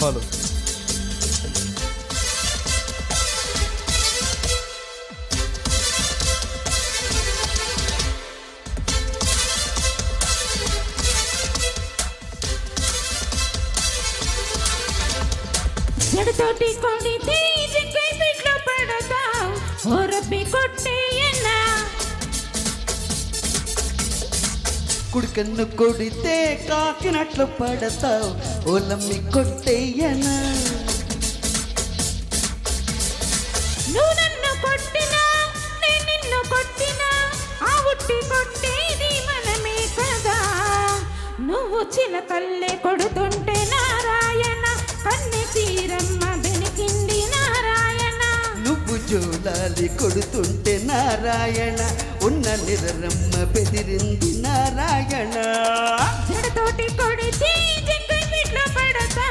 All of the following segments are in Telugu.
ఫాలో. జడతోటి కొడితే జింకై పిట్లో పడతా ఓ రబ్బి కొట్టేయనా కుడి కన్ను కొడితే కాకినట్లు పడతావు ఓలమ్మి కొట్టేయనా నువ్వు నన్ను కొట్టినా నేను నిన్ను కొట్టినా ఆ ఉట్టి కొట్టేది మనమే కదా నువ్వు చిలకల్లే కొడుతుంటే నారాయణ కన్నె తీరమ్మ బెనికింది నారాయణ నువ్వు జోలాలి కొడుతుంటే నారాయణ ఉన్న నిరరమ్మ బెదిరింది నారాయణ జడతోటి కొడితే జింకై పిట్లో పడతా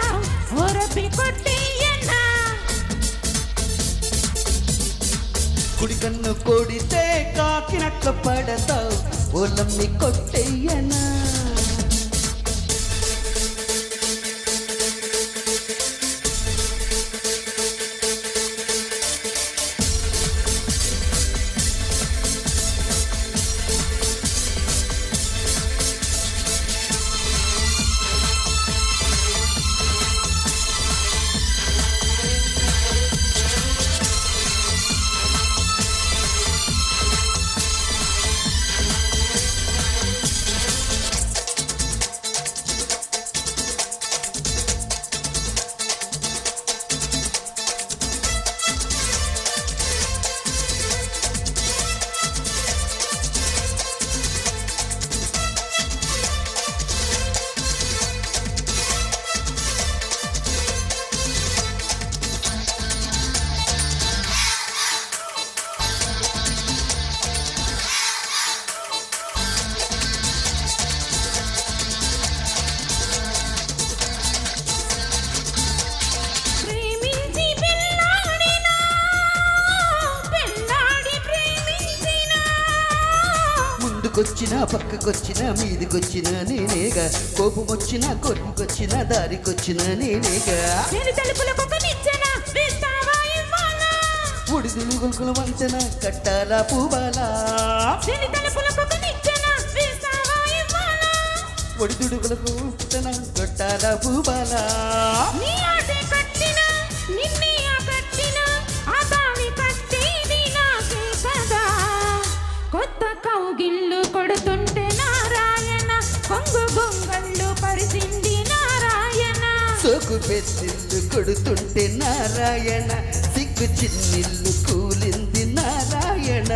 ఓ రబ్బి కొట్టేయనా కుడి కన్ను కొడితే కాకినట్లు పడతావు ఓలమ్మి కొట్టేయనా ముందుకొచ్చినా పక్కకొచ్చినా మీదికొచ్చినా నేనేగా కోపం వచ్చినా కొట్టుకొచ్చినా దారికొచ్చినా నేనేగా ఒడిదులు గొలుకుల వంతెన కట్టాలా పూబాలా ఒడిదుడుగులకు వంతెన కట్టాలా పూబాలా కొత్త కౌగిళ్ళు కొడుతుంటే నారాయణ కొంగు గొంగళ్ళు పరిచింది నారాయణ సోకు పెద్దిల్లు కొడుతుంటే నారాయణ సిగ్గు చిన్నిల్లు కూలింది నారాయణ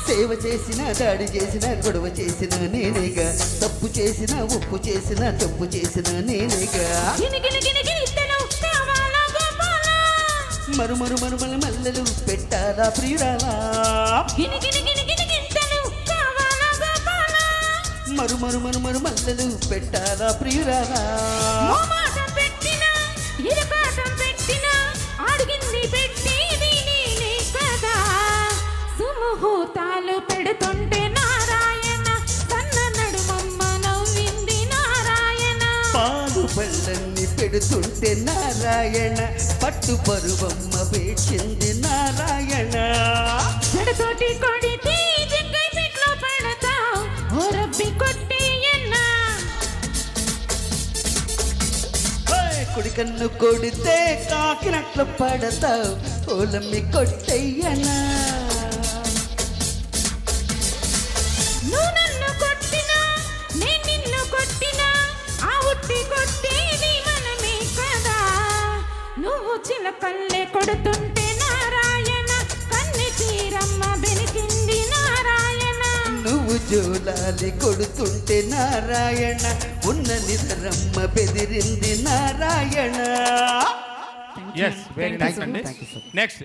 సేవ చేసినా దాడి చేసినా గొడవ చేసినా నేనేగా తప్పు చేసినా ఉప్పు చేసినా తప్పు చేసినా నేనేగా మరుమరు మరుమల మల్లెలు పెట్టాలా ప్రియురాలా మరుమరు మరుమరు మల్లెలు పెట్టాలా ప్రియురాలా సుముహూర్తాలు పెడుతుంటే నారాయణ కన్న నడుమమ్మ నవ్వింది నారాయణ పాలు పళ్ళన్ని పెడుతుంటే నారాయణ పట్టు పరువమ్మ పేర్చింది నారాయణ జడతోటి కొడితే జింకై పిట్లో పడతా ఓ రబ్బి కొట్టేయనా కుడి కన్ను కొడితే కాకినట్లు పడతావు ఓలమ్మి కొట్టేయనా నువ్వు నన్ను కొట్టినా చిలకల్లే కొడుతుంటే నారాయణ కన్ని తీరమ్మ బెనికింది నారాయణ నువ్వు జోలాలి కొడుతుంటే నారాయణ ఉన్న నిద్రమ్మ బెదిరింది నారాయణ. ఎస్ వెరీ నైస్ అండి. నెక్స్ట్